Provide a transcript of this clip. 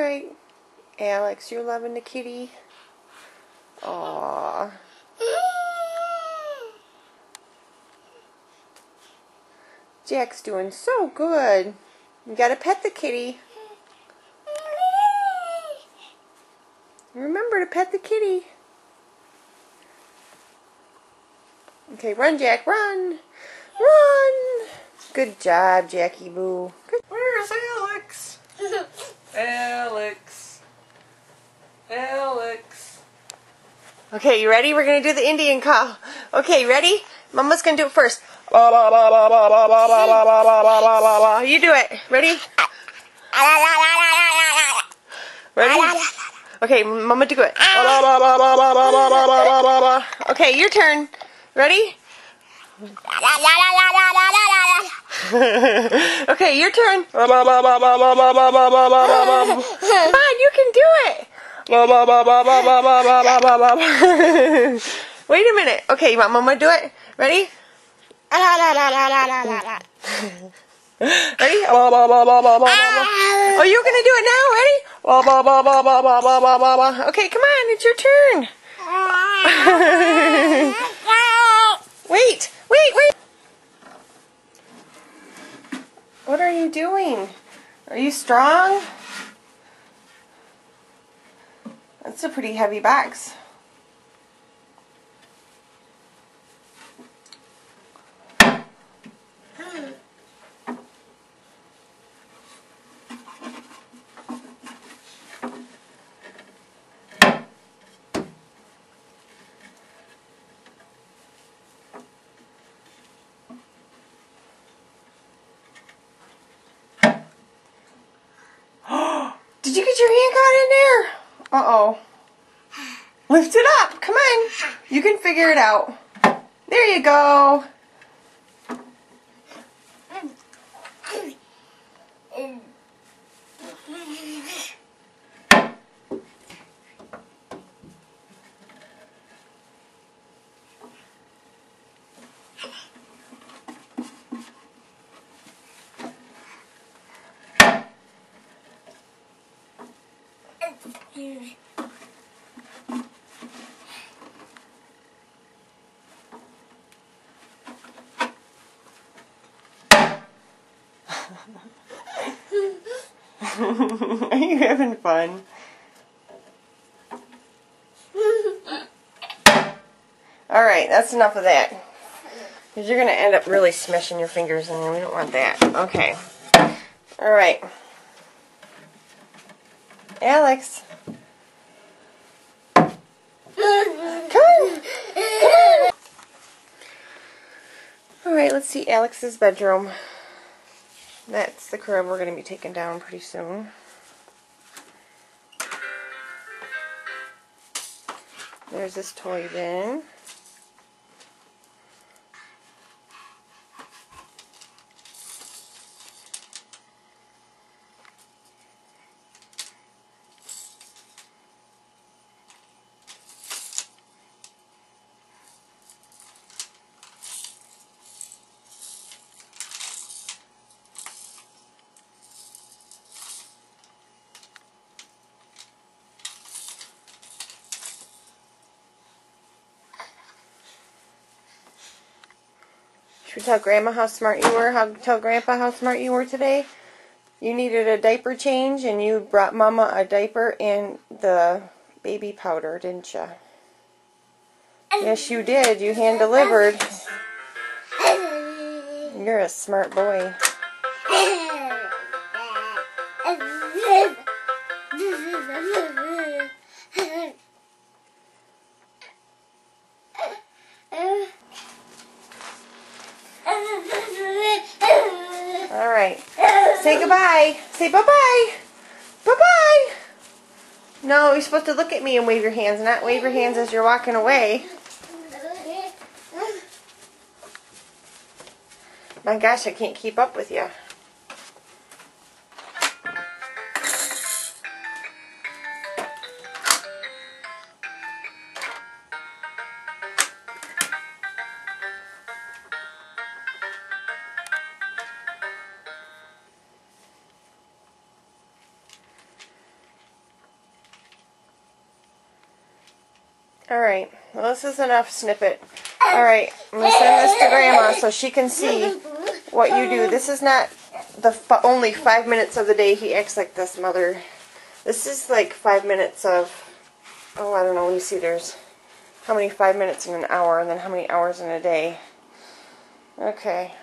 right. Alex, you're loving the kitty. Aww. Jack's doing so good. You gotta pet the kitty. Remember to pet the kitty. Okay, run, Jack, run. Run. Good job, Jackie Boo. Good. Where's Alex? Alex. Alex. Okay, you ready? We're going to do the Indian call. Okay, ready? Mama's going to do it first. You do it. Ready? Ready? Okay, Mama do it. Okay, your turn. Ready? Okay, your turn. Come on, you can do it. Wait a minute. Okay, you want Mama to do it? Ready? Ready? Oh, you're going to do it now? Ready? Okay, come on. It's your turn. Wait. What are you doing? Are you strong? That's a pretty heavy box. Did you get your hand caught in there? Uh-oh. Lift it up. Come on. You can figure it out. There you go. Are you having fun? Alright, that's enough of that. Because you're going to end up really smashing your fingers and we don't want that. Okay. Alright. Alex. Come on. Alright, let's see Alex's bedroom. That's the crib we're going to be taking down pretty soon. There's this toy bin. Should we tell Grandma how smart you were? Tell Grandpa how smart you were today? You needed a diaper change and you brought Mama a diaper and the baby powder, didn't you? Yes, you did. You hand-delivered. You're a smart boy. Alright. Say goodbye. Say bye-bye. Bye-bye. No, you're supposed to look at me and wave your hands, not wave your hands as you're walking away. My gosh, I can't keep up with you. Alright, well this is enough snippet. Alright, I'm going to send this to Grandma so she can see what you do. This is not the only 5 minutes of the day he acts like this, Mother. This is like 5 minutes of, oh I don't know, let me see, there's how many 5 minutes in an hour and then how many hours in a day. Okay.